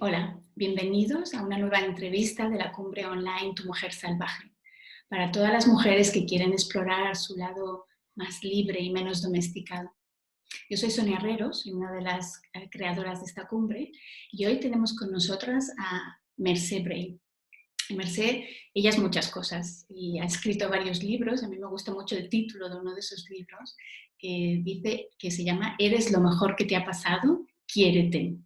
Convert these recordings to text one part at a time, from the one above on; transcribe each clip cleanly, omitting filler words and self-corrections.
Hola, bienvenidos a una nueva entrevista de la cumbre online Tu Mujer Salvaje, para todas las mujeres que quieren explorar su lado más libre y menos domesticado. Yo soy Sonia Herrero, soy una de las creadoras de esta cumbre y hoy tenemos con nosotras a Mercé Bray. Mercé, ella es muchas cosas y ha escrito varios libros. A mí me gusta mucho el título de uno de esos libros que dice que se llama Eres lo mejor que te ha pasado, quiérete.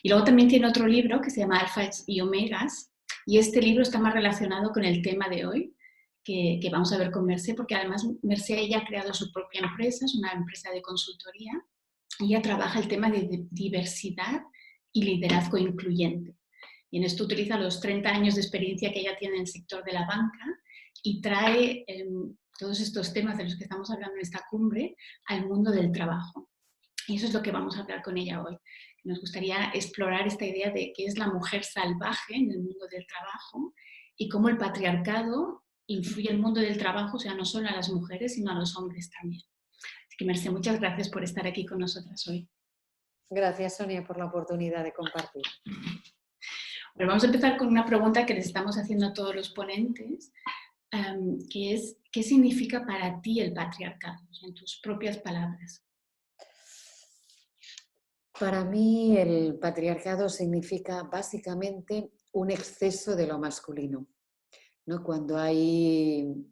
Y luego también tiene otro libro que se llama Alfas y Omegas, y este libro está más relacionado con el tema de hoy, que vamos a ver con Mercé, porque además Mercé ella ha creado su propia empresa, es una empresa de consultoría, y ella trabaja el tema de diversidad y liderazgo incluyente. Y en esto utiliza los 30 años de experiencia que ella tiene en el sector de la banca y trae todos estos temas de los que estamos hablando en esta cumbre al mundo del trabajo. Y eso es lo que vamos a hablar con ella hoy. Nos gustaría explorar esta idea de qué es la mujer salvaje en el mundo del trabajo y cómo el patriarcado influye en el mundo del trabajo, o sea, no solo a las mujeres, sino a los hombres también. Así que, Mercé, muchas gracias por estar aquí con nosotras hoy. Gracias, Sonia, por la oportunidad de compartir. Bueno, vamos a empezar con una pregunta que les estamos haciendo a todos los ponentes, que es, ¿qué significa para ti el patriarcado? O sea, en tus propias palabras. Para mí el patriarcado significa básicamente un exceso de lo masculino, ¿no? Cuando hay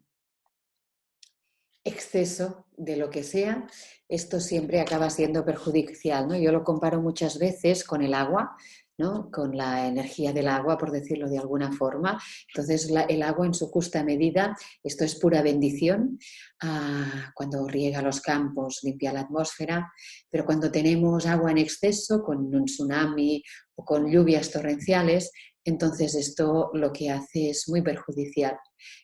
exceso de lo que sea, esto siempre acaba siendo perjudicial, ¿no? Yo lo comparo muchas veces con el agua, ¿no? Con la energía del agua, por decirlo de alguna forma. Entonces, el agua en su justa medida, esto es pura bendición, cuando riega los campos, limpia la atmósfera, pero cuando tenemos agua en exceso, con un tsunami o con lluvias torrenciales, entonces esto lo que hace es muy perjudicial.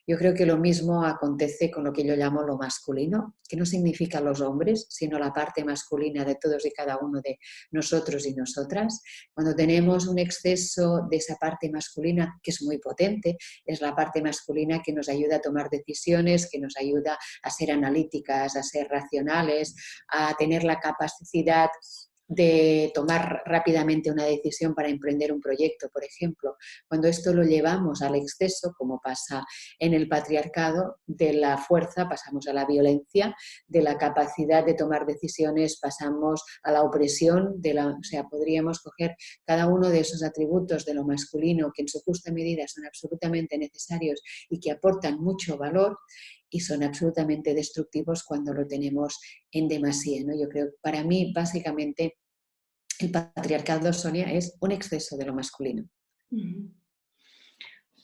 Yo creo que lo mismo acontece con lo que yo llamo lo masculino, que no significa los hombres, sino la parte masculina de todos y cada uno de nosotros y nosotras. Cuando tenemos un exceso de esa parte masculina, que es muy potente, es la parte masculina que nos ayuda a tomar decisiones, que nos ayuda a ser analíticas, a ser racionales, a tener la capacidad de tomar rápidamente una decisión para emprender un proyecto, por ejemplo. Cuando esto lo llevamos al exceso, como pasa en el patriarcado, de la fuerza pasamos a la violencia, de la capacidad de tomar decisiones pasamos a la opresión, o sea, podríamos coger cada uno de esos atributos de lo masculino que en su justa medida son absolutamente necesarios y que aportan mucho valor y son absolutamente destructivos cuando lo tenemos en demasía, ¿no? Yo creo que para mí, básicamente, el patriarcado, Sonia, es un exceso de lo masculino.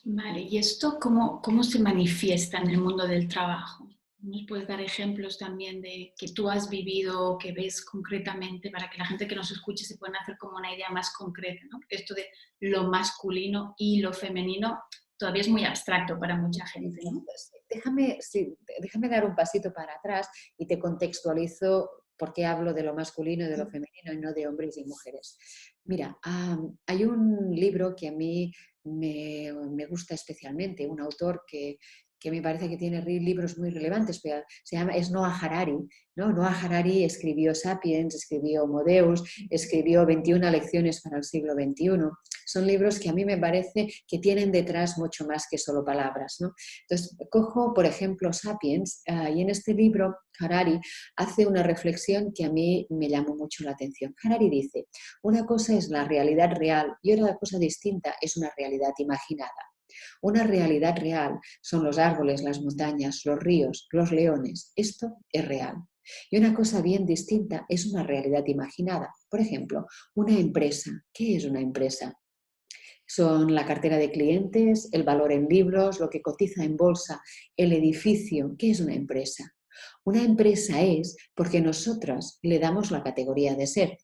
Vale, ¿y esto cómo se manifiesta en el mundo del trabajo? ¿Nos puedes dar ejemplos también de que tú has vivido, que ves concretamente, para que la gente que nos escuche se pueda hacer como una idea más concreta, ¿no? Porque esto de lo masculino y lo femenino todavía es muy abstracto para mucha gente, ¿no? Déjame dar un pasito para atrás y te contextualizo por qué hablo de lo masculino y de lo femenino y no de hombres y mujeres. Mira, hay un libro que a mí me gusta especialmente, un autor que me parece que tiene libros muy relevantes, pero es Noah Harari, ¿no? Noah Harari escribió Sapiens, escribió Homo Deus, escribió 21 lecciones para el siglo XXI. Son libros que a mí me parece que tienen detrás mucho más que solo palabras, ¿no? Entonces, cojo, por ejemplo, Sapiens, y en este libro Harari hace una reflexión que a mí me llamó mucho la atención. Harari dice, una cosa es la realidad real y otra cosa distinta es una realidad imaginada. Una realidad real son los árboles, las montañas, los ríos, los leones. Esto es real. Y una cosa bien distinta es una realidad imaginada. Por ejemplo, una empresa. ¿Qué es una empresa? Son la cartera de clientes, el valor en libros, lo que cotiza en bolsa, el edificio. ¿Qué es una empresa? Una empresa es porque nosotras le damos la categoría de ser.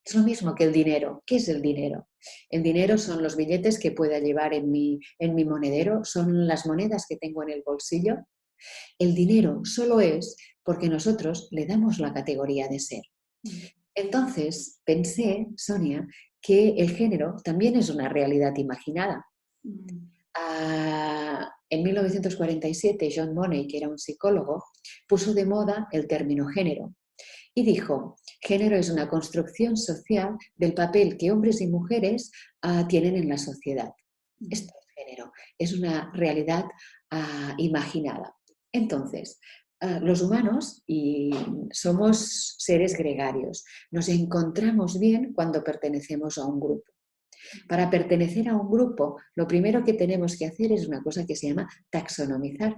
Es lo mismo que el dinero. ¿Qué es el dinero? El dinero son los billetes que pueda llevar en mi monedero, son las monedas que tengo en el bolsillo. El dinero solo es porque nosotros le damos la categoría de ser. Entonces pensé, Sonia, que el género también es una realidad imaginada. En 1947, John Money, que era un psicólogo, puso de moda el término género. Y dijo, género es una construcción social del papel que hombres y mujeres tienen en la sociedad. Esto es género, es una realidad imaginada. Entonces, los humanos somos seres gregarios, nos encontramos bien cuando pertenecemos a un grupo. Para pertenecer a un grupo, lo primero que tenemos que hacer es una cosa que se llama taxonomizar.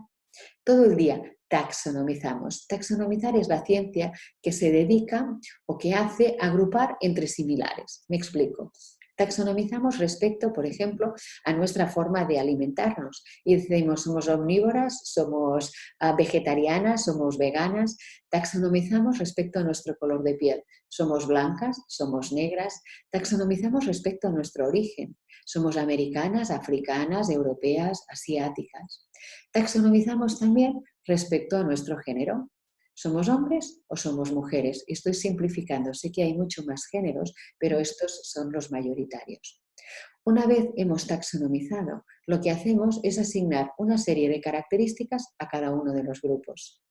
Todo el día taxonomizamos. Taxonomizar es la ciencia que se dedica o que hace agrupar entre similares. Me explico. Taxonomizamos respecto, por ejemplo, a nuestra forma de alimentarnos. Y decimos, somos omnívoras, somos vegetarianas, somos veganas. Taxonomizamos respecto a nuestro color de piel. Somos blancas, somos negras. Taxonomizamos respecto a nuestro origen. Somos americanas, africanas, europeas, asiáticas. Taxonomizamos también respecto a nuestro género. ¿Somos hombres o somos mujeres? Estoy simplificando, sé que hay mucho más géneros, pero estos son los mayoritarios. Una vez hemos taxonomizado, lo que hacemos es asignar una serie de características a cada uno de los grupos.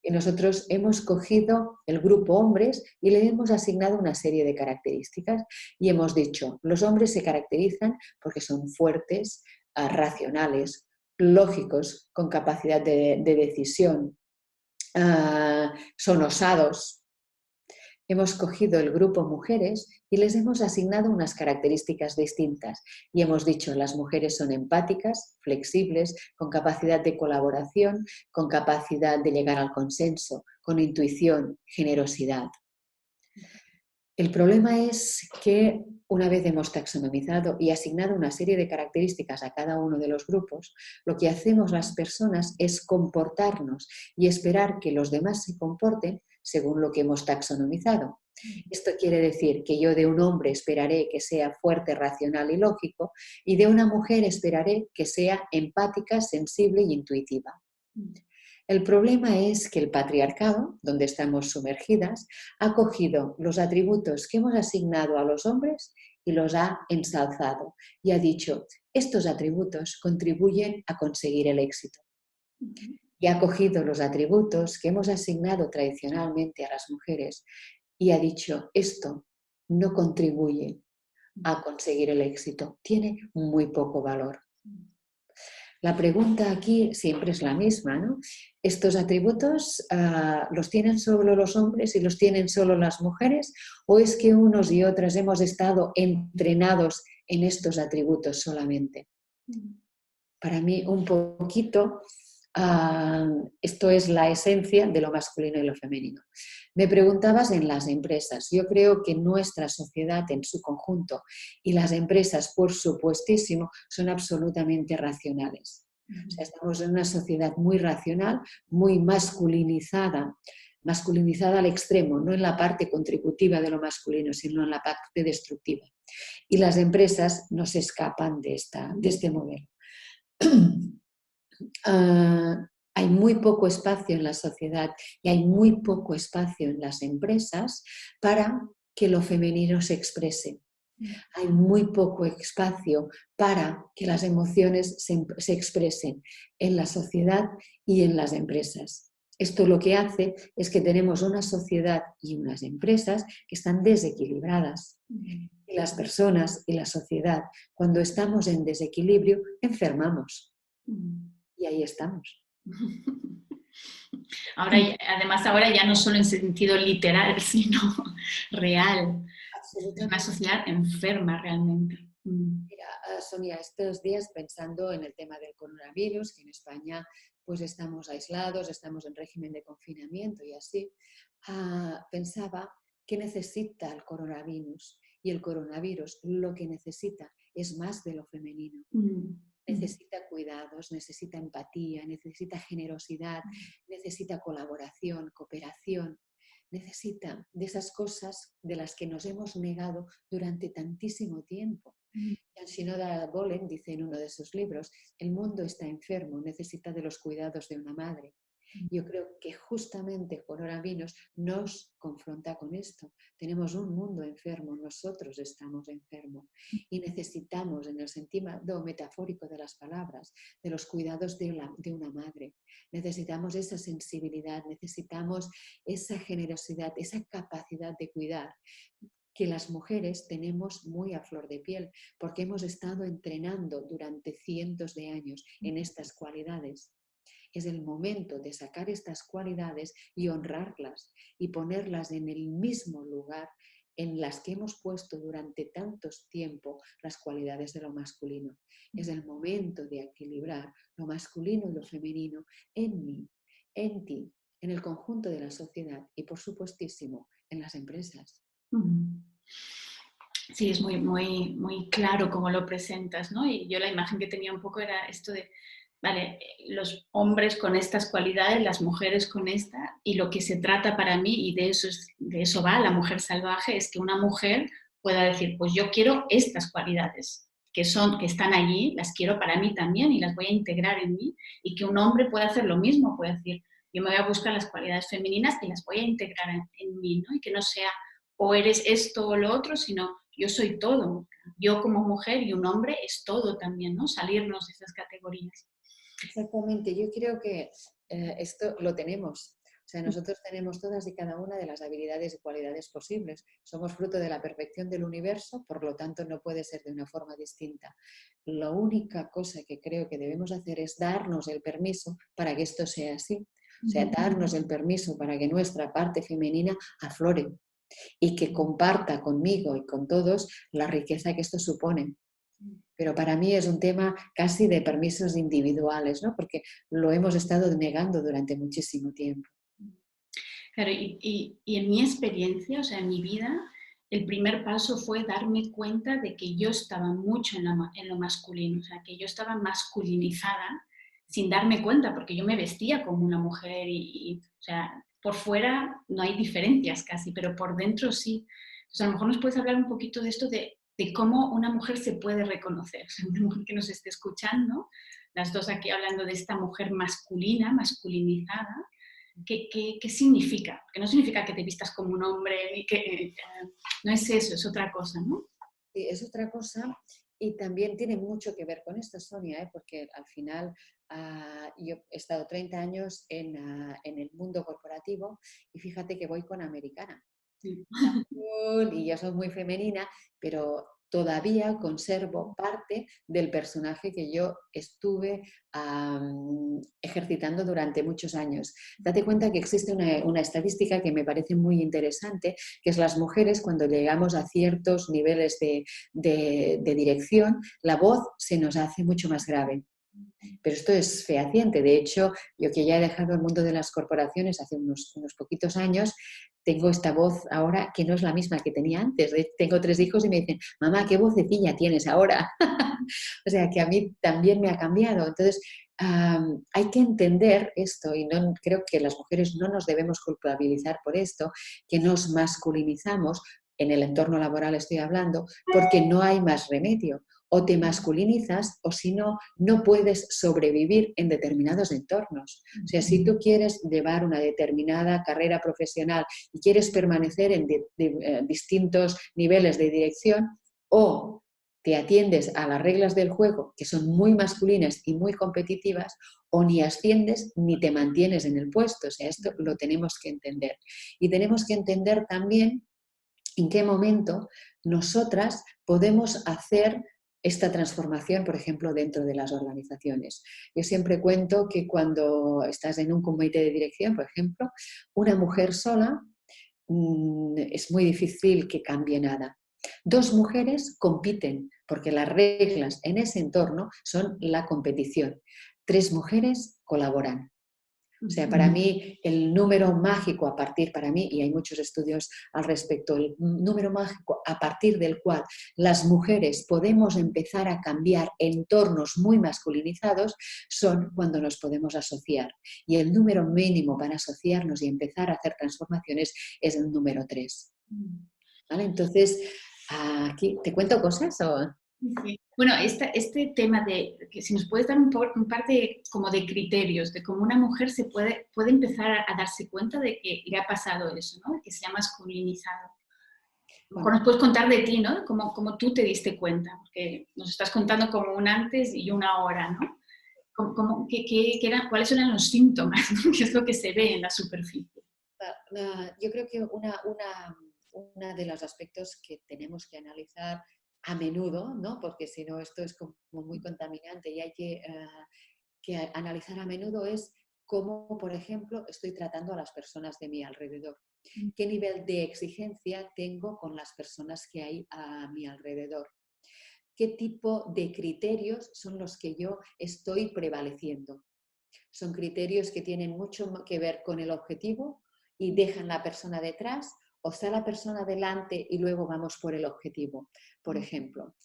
Y nosotros hemos cogido el grupo hombres y le hemos asignado una serie de características y hemos dicho, los hombres se caracterizan porque son fuertes, racionales, lógicos, con capacidad de decisión, son osados. Hemos cogido el grupo mujeres y les hemos asignado unas características distintas y hemos dicho las mujeres son empáticas, flexibles, con capacidad de colaboración, con capacidad de llegar al consenso, con intuición, generosidad. El problema es que una vez hemos taxonomizado y asignado una serie de características a cada uno de los grupos, lo que hacemos las personas es comportarnos y esperar que los demás se comporten según lo que hemos taxonomizado. Esto quiere decir que yo de un hombre esperaré que sea fuerte, racional y lógico, y de una mujer esperaré que sea empática, sensible y intuitiva. El problema es que el patriarcado, donde estamos sumergidas, ha cogido los atributos que hemos asignado a los hombres y los ha ensalzado y ha dicho, estos atributos contribuyen a conseguir el éxito. Y ha cogido los atributos que hemos asignado tradicionalmente a las mujeres y ha dicho, esto no contribuye a conseguir el éxito, tiene muy poco valor. La pregunta aquí siempre es la misma, ¿no? ¿Estos atributos los tienen solo los hombres y los tienen solo las mujeres? ¿O es que unos y otras hemos estado entrenados en estos atributos solamente? Para mí, un poquito, esto es la esencia de lo masculino y lo femenino. Me preguntabas en las empresas. Yo creo que nuestra sociedad en su conjunto y las empresas, por supuestísimo, son absolutamente racionales. O sea, estamos en una sociedad muy racional, muy masculinizada al extremo, no en la parte contributiva de lo masculino, sino en la parte destructiva. Y las empresas no se escapan de este modelo. Hay muy poco espacio en la sociedad y hay muy poco espacio en las empresas para que lo femenino se exprese. Hay muy poco espacio para que las emociones se expresen en la sociedad y en las empresas. Esto lo que hace es que tenemos una sociedad y unas empresas que están desequilibradas. Y las personas y la sociedad, cuando estamos en desequilibrio, enfermamos. Y ahí estamos. Además, ahora ya no solo en sentido literal, sino real. Es una sociedad enferma realmente. Mira, Sonia, estos días pensando en el tema del coronavirus, que en España pues estamos aislados, estamos en régimen de confinamiento y así, pensaba qué necesita el coronavirus. Y el coronavirus lo que necesita es más de lo femenino. Necesita cuidados, necesita empatía, necesita generosidad, necesita colaboración, cooperación. Necesita de esas cosas de las que nos hemos negado durante tantísimo tiempo. Jan Shinoda Bolen dice en uno de sus libros, el mundo está enfermo, necesita de los cuidados de una madre. Yo creo que justamente Coronavirus nos confronta con esto. Tenemos un mundo enfermo, nosotros estamos enfermos y necesitamos, en el sentido metafórico de las palabras, de los cuidados de una madre, necesitamos esa sensibilidad, necesitamos esa generosidad, esa capacidad de cuidar que las mujeres tenemos muy a flor de piel, porque hemos estado entrenando durante cientos de años en estas cualidades. Es el momento de sacar estas cualidades y honrarlas y ponerlas en el mismo lugar en las que hemos puesto durante tantos tiempo las cualidades de lo masculino. Es el momento de equilibrar lo masculino y lo femenino en mí, en ti, en el conjunto de la sociedad y, por supuestísimo, en las empresas. Sí, es muy, muy, muy claro cómo lo presentas, ¿no? Y yo la imagen que tenía un poco era esto de, vale, los hombres con estas cualidades, las mujeres con esta, y lo que se trata para mí, y de eso va la mujer salvaje, es que una mujer pueda decir, pues yo quiero estas cualidades que están allí, las quiero para mí también y las voy a integrar en mí, y que un hombre pueda hacer lo mismo, puede decir, yo me voy a buscar las cualidades femeninas y las voy a integrar en mí, ¿no? Y que no sea o eres esto o lo otro, sino yo soy todo. Yo como mujer y un hombre es todo también, ¿no? Salirnos de esas categorías. Exactamente, yo creo que esto lo tenemos. O sea, nosotros tenemos todas y cada una de las habilidades y cualidades posibles. Somos fruto de la perfección del universo, por lo tanto no puede ser de una forma distinta. La única cosa que creo que debemos hacer es darnos el permiso para que esto sea así. O sea, darnos el permiso para que nuestra parte femenina aflore y que comparta conmigo y con todos la riqueza que esto supone. Pero para mí es un tema casi de permisos individuales, ¿no? Porque lo hemos estado negando durante muchísimo tiempo. Claro, y en mi experiencia, o sea, en mi vida, el primer paso fue darme cuenta de que yo estaba mucho en lo masculino, o sea, que yo estaba masculinizada sin darme cuenta, porque yo me vestía como una mujer o sea, por fuera no hay diferencias casi, pero por dentro sí. Entonces, a lo mejor nos puedes hablar un poquito de esto de cómo una mujer se puede reconocer, o sea, una mujer que nos esté escuchando, las dos aquí hablando de esta mujer masculina, masculinizada. ¿Qué significa? Que no significa que te vistas como un hombre, ni que no es eso, es otra cosa, ¿no? Sí, es otra cosa y también tiene mucho que ver con esto, Sonia, porque al final yo he estado 30 años en el mundo corporativo y fíjate que voy con americana. Sí. Y yo soy muy femenina, pero todavía conservo parte del personaje que yo estuve ejercitando durante muchos años. Date cuenta que existe una estadística que me parece muy interesante, que es las mujeres cuando llegamos a ciertos niveles de dirección, la voz se nos hace mucho más grave. Pero esto es fehaciente. De hecho, yo que ya he dejado el mundo de las corporaciones hace unos poquitos años, tengo esta voz ahora que no es la misma que tenía antes. Tengo 3 hijos y me dicen, mamá, ¿qué vocecilla tienes ahora? O sea, que a mí también me ha cambiado. Entonces, hay que entender esto y no, creo que las mujeres no nos debemos culpabilizar por esto, que nos masculinizamos, en el entorno laboral estoy hablando, porque no hay más remedio. O te masculinizas o si no, no puedes sobrevivir en determinados entornos. O sea, si tú quieres llevar una determinada carrera profesional y quieres permanecer en distintos niveles de dirección, o te atiendes a las reglas del juego, que son muy masculinas y muy competitivas, o ni asciendes ni te mantienes en el puesto. O sea, esto lo tenemos que entender. Y tenemos que entender también en qué momento nosotras podemos hacer esta transformación, por ejemplo, dentro de las organizaciones. Yo siempre cuento que cuando estás en un comité de dirección, por ejemplo, una mujer sola es muy difícil que cambie nada. 2 mujeres compiten porque las reglas en ese entorno son la competición. 3 mujeres colaboran. O sea, para mí el número mágico a partir, para mí, y hay muchos estudios al respecto, el número mágico a partir del cual las mujeres podemos empezar a cambiar entornos muy masculinizados son cuando nos podemos asociar. Y el número mínimo para asociarnos y empezar a hacer transformaciones es el número 3. ¿Vale? Entonces, aquí, ¿te cuento cosas o...? Sí. Bueno, este tema de que si nos puedes dar un par de, como de criterios de cómo una mujer puede empezar a darse cuenta de que le ha pasado eso, ¿no? De que se ha masculinizado. A lo mejor Bueno, nos puedes contar de ti, ¿no? Cómo tú te diste cuenta, porque nos estás contando como un antes y una ahora, ¿no? ¿Cuáles eran los síntomas? ¿No? ¿Qué es lo que se ve en la superficie? yo creo que una de los aspectos que tenemos que analizar a menudo, ¿no? Porque si no esto es como muy contaminante y hay que analizar a menudo es cómo, por ejemplo, estoy tratando a las personas de mi alrededor. ¿Qué nivel de exigencia tengo con las personas que hay a mi alrededor? ¿Qué tipo de criterios son los que yo estoy prevaleciendo? Son criterios que tienen mucho que ver con el objetivo y dejan la persona detrás, o está la persona delante y luego vamos por el objetivo, por ejemplo.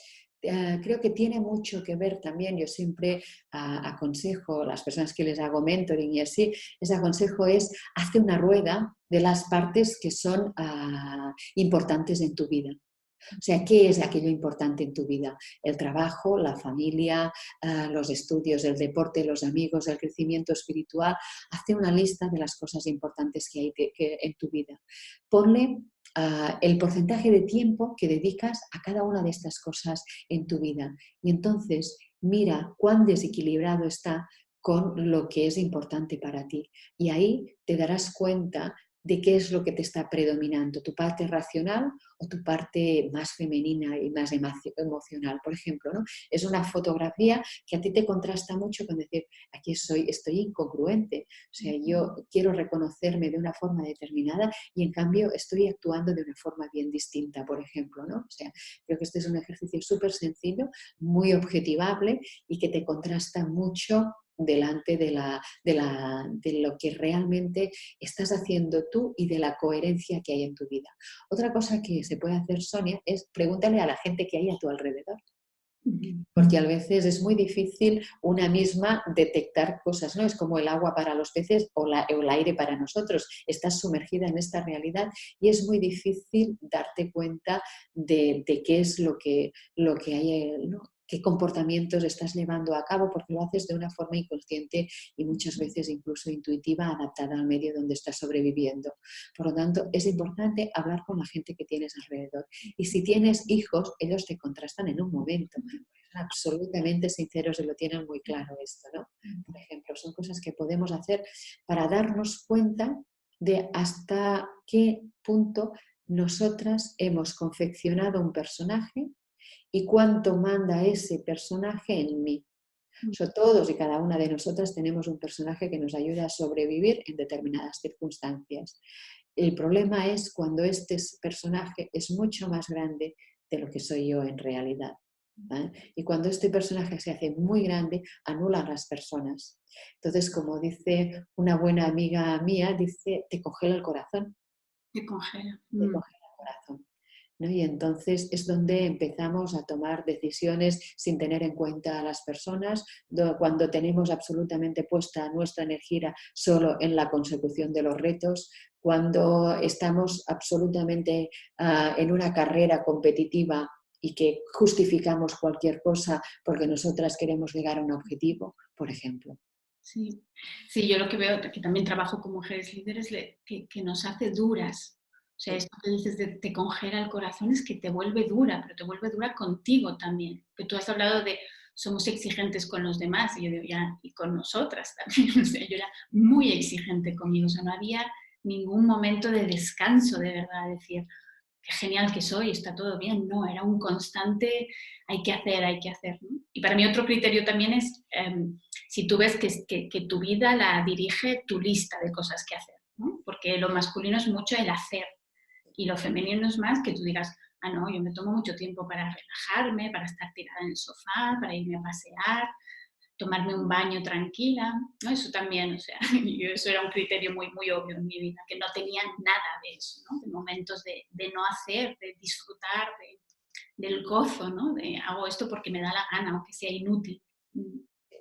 Creo que tiene mucho que ver también, yo siempre aconsejo a las personas que les hago mentoring y así, les aconsejo es, hazte una rueda de las partes que son importantes en tu vida. O sea, ¿qué es aquello importante en tu vida? El trabajo, la familia, los estudios, el deporte, los amigos, el crecimiento espiritual. Hazte una lista de las cosas importantes que hay en tu vida. Ponle el porcentaje de tiempo que dedicas a cada una de estas cosas en tu vida. Y entonces mira cuán desequilibrado está con lo que es importante para ti. Y ahí te darás cuenta de qué es lo que te está predominando, tu parte racional o tu parte más femenina y más emocional, por ejemplo, ¿no? Es una fotografía que a ti te contrasta mucho con decir, aquí estoy incongruente, o sea, yo quiero reconocerme de una forma determinada y en cambio estoy actuando de una forma bien distinta, por ejemplo, ¿no? O sea, creo que este es un ejercicio súper sencillo, muy objetivable y que te contrasta mucho delante de lo que realmente estás haciendo tú y de la coherencia que hay en tu vida. Otra cosa que se puede hacer, Sonia, es pregúntale a la gente que hay a tu alrededor. Porque a veces es muy difícil una misma detectar cosas, ¿no? Es como el agua para los peces o el aire para nosotros. Estás sumergida en esta realidad y es muy difícil darte cuenta de qué es lo que hay, ¿no? Qué comportamientos estás llevando a cabo, porque lo haces de una forma inconsciente y muchas veces incluso intuitiva, adaptada al medio donde estás sobreviviendo. Por lo tanto, es importante hablar con la gente que tienes alrededor. Y si tienes hijos, ellos te contrastan en un momento. Son absolutamente sinceros y lo tienen muy claro esto, ¿no? Por ejemplo, son cosas que podemos hacer para darnos cuenta de hasta qué punto nosotras hemos confeccionado un personaje y cuánto manda ese personaje en mí. O sea, todos y cada una de nosotras tenemos un personaje que nos ayuda a sobrevivir en determinadas circunstancias. El problema es cuando este personaje es mucho más grande de lo que soy yo en realidad. ¿Vale? Y cuando este personaje se hace muy grande, anula a las personas. Entonces, como dice una buena amiga mía, dice, te congela el corazón. Se congela. Te congela el corazón. ¿No? Y entonces es donde empezamos a tomar decisiones sin tener en cuenta a las personas, cuando tenemos absolutamente puesta nuestra energía solo en la consecución de los retos, cuando estamos absolutamente en una carrera competitiva y que justificamos cualquier cosa porque nosotras queremos llegar a un objetivo, por ejemplo. Sí, sí, yo lo que veo, que también trabajo con mujeres líderes, que nos hace duras. O sea, Sí, esto que dices de te congela el corazón es que te vuelve dura, pero te vuelve dura contigo también. Que tú has hablado de somos exigentes con los demás, y yo digo, ya, y con nosotras también. O sea, yo era muy exigente conmigo, o sea, no había ningún momento de descanso, de verdad, decir, qué genial que soy, está todo bien. No, era un constante, hay que hacer. ¿No? Y para mí otro criterio también es si tú ves que tu vida la dirige tu lista de cosas que hacer, ¿no? Porque lo masculino es mucho el hacer y lo femenino es más que tú digas, ah, no, yo me tomo mucho tiempo para relajarme, para estar tirada en el sofá, para irme a pasear, tomarme un baño tranquila, ¿no? Eso también, o sea, eso era un criterio muy, muy obvio en mi vida, que no tenía nada de eso, ¿no? De momentos de no hacer, de disfrutar, del gozo, ¿no? De hago esto porque me da la gana, aunque sea inútil.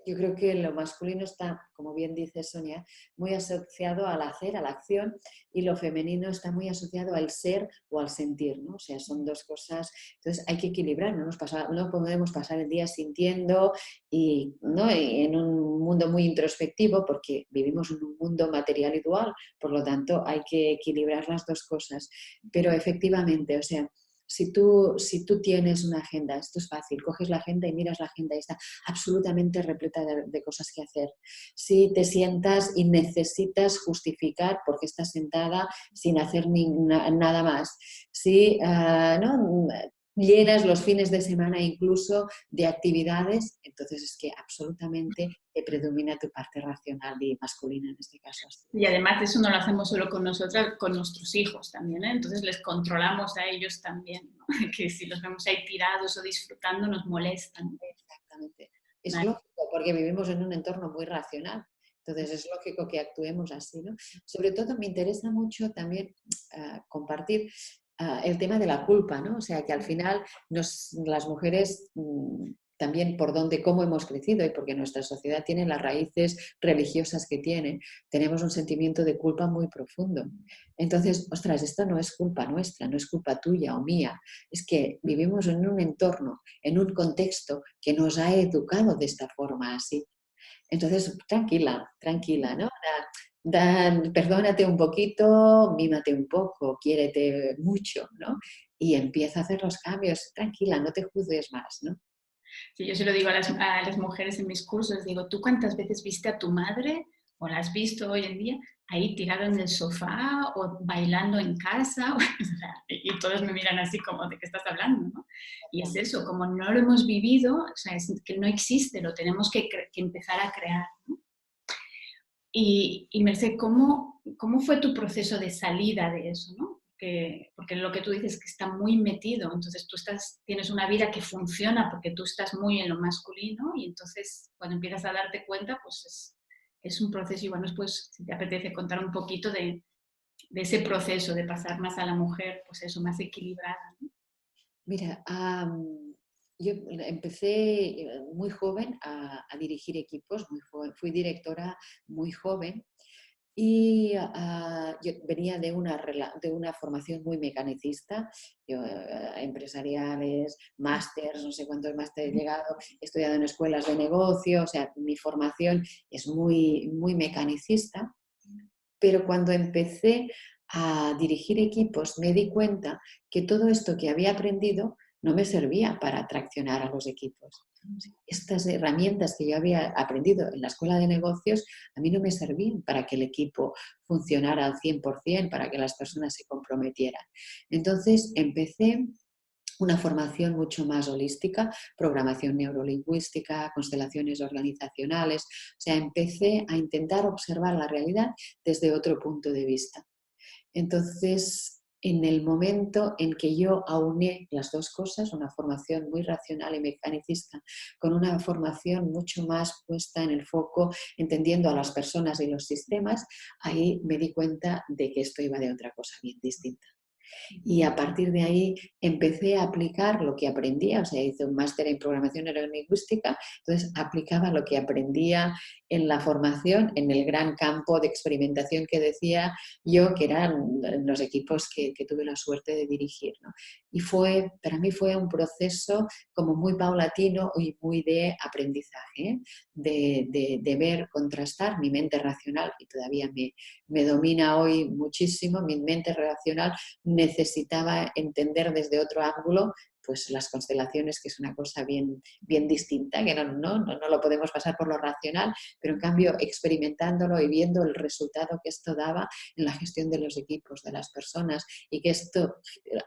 Yo creo que lo masculino está, como bien dice Sonia, muy asociado al hacer, a la acción, y lo femenino está muy asociado al ser o al sentir, ¿no? O sea, son dos cosas. Entonces hay que equilibrar, no podemos pasar el día sintiendo y, ¿no? Y en un mundo muy introspectivo, porque vivimos en un mundo material y dual, por lo tanto hay que equilibrar las dos cosas. Pero efectivamente, o sea, si tú tienes una agenda, esto es fácil, coges la agenda y miras la agenda y está absolutamente repleta de cosas que hacer. Si te sientas y necesitas justificar por qué estás sentada sin hacer nada más. Si ¿no? llenas los fines de semana incluso de actividades, entonces es que absolutamente te predomina tu parte racional y masculina en este caso. Y además eso no lo hacemos solo con nosotras, con nuestros hijos también, ¿eh? Entonces les controlamos a ellos también, ¿no? Que si los vemos ahí tirados o disfrutando nos molestan. Exactamente. Es Vale. lógico porque vivimos en un entorno muy racional. Entonces es lógico que actuemos así, ¿no? Sobre todo me interesa mucho también compartir el tema de la culpa, ¿no? O sea, que al final las mujeres también por cómo hemos crecido y porque nuestra sociedad tiene las raíces religiosas que tiene, tenemos un sentimiento de culpa muy profundo. Entonces, ostras, esto no es culpa nuestra, no es culpa tuya o mía, es que vivimos en un entorno, en un contexto que nos ha educado de esta forma así. Entonces, tranquila, tranquila, ¿no? Perdónate un poquito, mímate un poco, quiérete mucho, ¿no? Y empieza a hacer los cambios, tranquila, no te juzgues más, ¿no? Sí, yo se lo digo a las mujeres en mis cursos, digo, ¿tú cuántas veces viste a tu madre o la has visto hoy en día ahí tirada en el sofá o bailando en casa? O sea, y todos me miran así como, ¿de qué estás hablando? ¿No? Y es eso, como no lo hemos vivido, o sea, es que no existe, lo tenemos que empezar a crear, ¿no? Y Merced, ¿cómo fue tu proceso de salida de eso, ¿no? Porque lo que tú dices es que está muy metido, entonces tienes una vida que funciona porque tú estás muy en lo masculino y entonces cuando empiezas a darte cuenta, pues es un proceso y bueno, después si te apetece contar un poquito de ese proceso de pasar más a la mujer, pues eso, más equilibrada, ¿no? Mira, yo empecé muy joven a dirigir equipos, muy joven, fui directora muy joven y yo venía de una formación muy mecanicista, yo, empresariales, másters, no sé cuántos másteres he llegado, he estudiado en escuelas de negocio, o sea, mi formación es muy, muy mecanicista, pero cuando empecé a dirigir equipos me di cuenta que todo esto que había aprendido no me servía para traccionar a los equipos. Estas herramientas que yo había aprendido en la escuela de negocios a mí no me servían para que el equipo funcionara al 100%, para que las personas se comprometieran. Entonces empecé una formación mucho más holística, programación neurolingüística, constelaciones organizacionales. O sea, empecé a intentar observar la realidad desde otro punto de vista. Entonces, en el momento en que yo auné las dos cosas, una formación muy racional y mecanicista, con una formación mucho más puesta en el foco, entendiendo a las personas y los sistemas, ahí me di cuenta de que esto iba de otra cosa bien distinta. Y a partir de ahí empecé a aplicar lo que aprendía, o sea, hice un máster en programación neurolingüística, entonces aplicaba lo que aprendía en la formación, en el gran campo de experimentación que decía yo, que eran los equipos que tuve la suerte de dirigir, ¿no? Y para mí fue un proceso como muy paulatino y muy de aprendizaje, ¿eh? De ver, contrastar mi mente racional, y todavía me domina hoy muchísimo, mi mente racional necesitaba entender desde otro ángulo pues las constelaciones, que es una cosa bien, bien distinta, que no lo podemos pasar por lo racional, pero en cambio experimentándolo y viendo el resultado que esto daba en la gestión de los equipos, de las personas, y que esto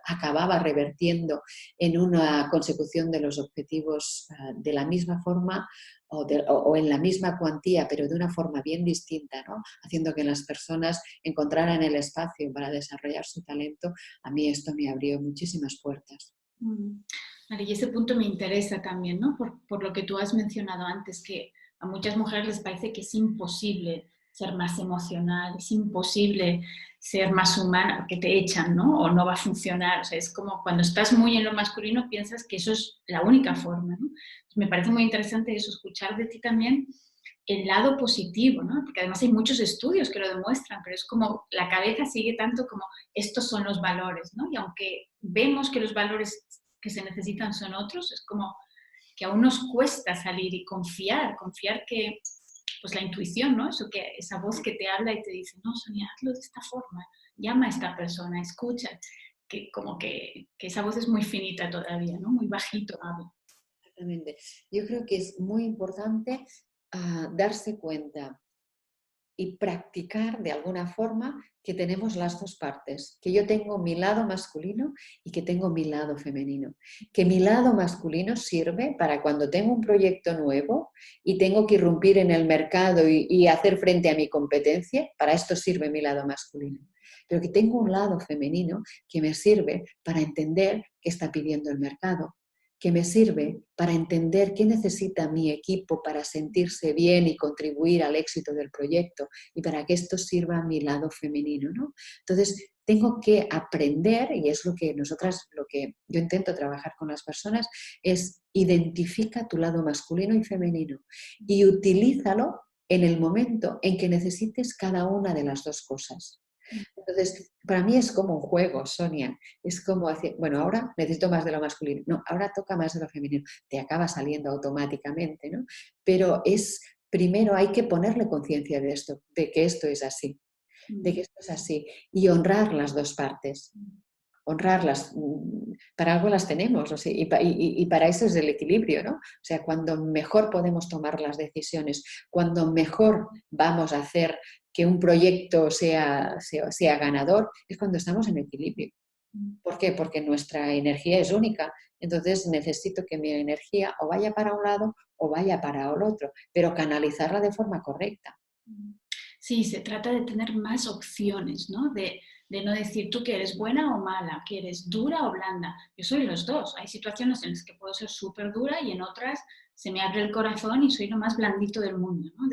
acababa revertiendo en una consecución de los objetivos de la misma forma o en la misma cuantía, pero de una forma bien distinta, ¿no? Haciendo que las personas encontraran el espacio para desarrollar su talento, a mí esto me abrió muchísimas puertas. Vale, y ese punto me interesa también, ¿no? Por lo que tú has mencionado antes, que a muchas mujeres les parece que es imposible ser más emocional, es imposible ser más humana, porque te echan, ¿no? O no va a funcionar. O sea, es como cuando estás muy en lo masculino piensas que eso es la única forma, ¿no? Me parece muy interesante eso, escuchar de ti también el lado positivo, ¿no? Porque además hay muchos estudios que lo demuestran, pero es como la cabeza sigue tanto como estos son los valores, ¿no? Y aunque vemos que los valores que se necesitan son otros, es como que aún nos cuesta salir y confiar que, pues la intuición, ¿no? Eso que, esa voz que te habla y te dice, no, Sonia, hazlo de esta forma, llama a esta persona, escucha, que como que esa voz es muy finita todavía, ¿no? Muy bajito habla. Exactamente. Yo creo que es muy importante darse cuenta y practicar de alguna forma que tenemos las dos partes, que yo tengo mi lado masculino y que tengo mi lado femenino. Que mi lado masculino sirve para cuando tengo un proyecto nuevo y tengo que irrumpir en el mercado y hacer frente a mi competencia, para esto sirve mi lado masculino. Pero que tengo un lado femenino que me sirve para entender qué está pidiendo el mercado, que me sirve para entender qué necesita mi equipo para sentirse bien y contribuir al éxito del proyecto y para que esto sirva a mi lado femenino, ¿no? Entonces, tengo que aprender, y es lo que lo que yo intento trabajar con las personas, es identifica tu lado masculino y femenino y utilízalo en el momento en que necesites cada una de las dos cosas. Entonces, para mí es como un juego, Sonia. Es como decir, bueno, ahora necesito más de lo masculino. No, ahora toca más de lo femenino. Te acaba saliendo automáticamente, ¿no? Pero primero hay que ponerle conciencia de esto, de que esto es así, de que esto es así. Y honrar las dos partes. Honrarlas, para algo las tenemos, o sea, y para eso es el equilibrio, ¿no? O sea, cuando mejor podemos tomar las decisiones, cuando mejor vamos a hacer que un proyecto sea ganador, es cuando estamos en equilibrio. ¿Por qué? Porque nuestra energía es única, entonces necesito que mi energía o vaya para un lado o vaya para el otro, pero canalizarla de forma correcta. Sí, se trata de tener más opciones, ¿no? De no decir tú que eres buena o mala, que eres dura o blanda. Yo soy los dos. Hay situaciones en las que puedo ser súper dura y en otras se me abre el corazón y soy lo más blandito del mundo, ¿no?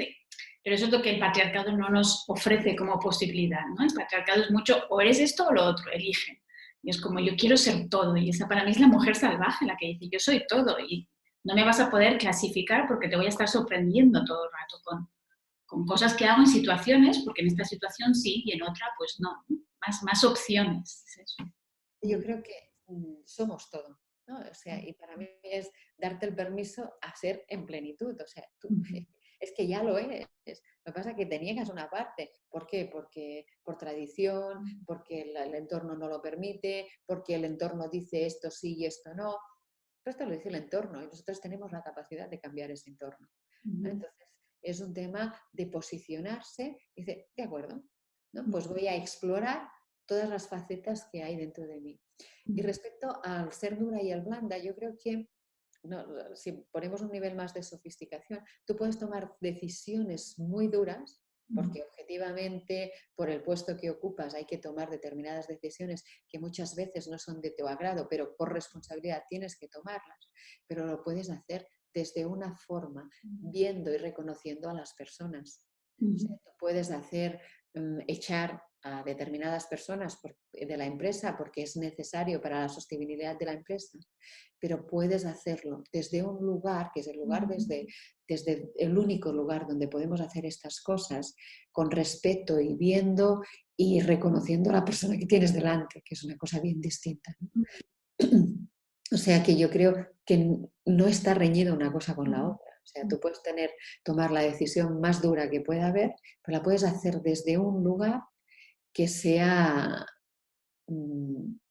Pero eso es lo que el patriarcado no nos ofrece como posibilidad, ¿no? El patriarcado es mucho, o eres esto o lo otro, elige. Y es como, yo quiero ser todo. Y esa para mí es la mujer salvaje, la que dice, yo soy todo. Y no me vas a poder clasificar porque te voy a estar sorprendiendo todo el rato con cosas que hago en situaciones, porque en esta situación sí y en otra pues no. Más opciones. Es eso. Yo creo que somos todo, ¿no? O sea, y para mí es darte el permiso a ser en plenitud. O sea, tú, es que ya lo eres. Lo que pasa es que te niegas una parte. ¿Por qué? Porque por tradición, porque el entorno no lo permite, porque el entorno dice esto sí y esto no. Pero esto lo dice el entorno y nosotros tenemos la capacidad de cambiar ese entorno, ¿no? Entonces, es un tema de posicionarse y decir, de acuerdo, ¿no? Pues voy a explorar todas las facetas que hay dentro de mí. Y respecto al ser dura y al blanda, yo creo que no, si ponemos un nivel más de sofisticación, tú puedes tomar decisiones muy duras, porque objetivamente por el puesto que ocupas hay que tomar determinadas decisiones que muchas veces no son de tu agrado, pero por responsabilidad tienes que tomarlas, pero lo puedes hacer desde una forma, viendo y reconociendo a las personas. O sea, tú puedes hacer echar a determinadas personas de la empresa porque es necesario para la sostenibilidad de la empresa, pero puedes hacerlo desde un lugar, que es el lugar desde el único lugar donde podemos hacer estas cosas, con respeto y viendo y reconociendo a la persona que tienes delante, que es una cosa bien distinta, ¿no? O sea que yo creo que no está reñida una cosa con la otra. O sea, tú puedes tomar la decisión más dura que pueda haber, pero la puedes hacer desde un lugar que sea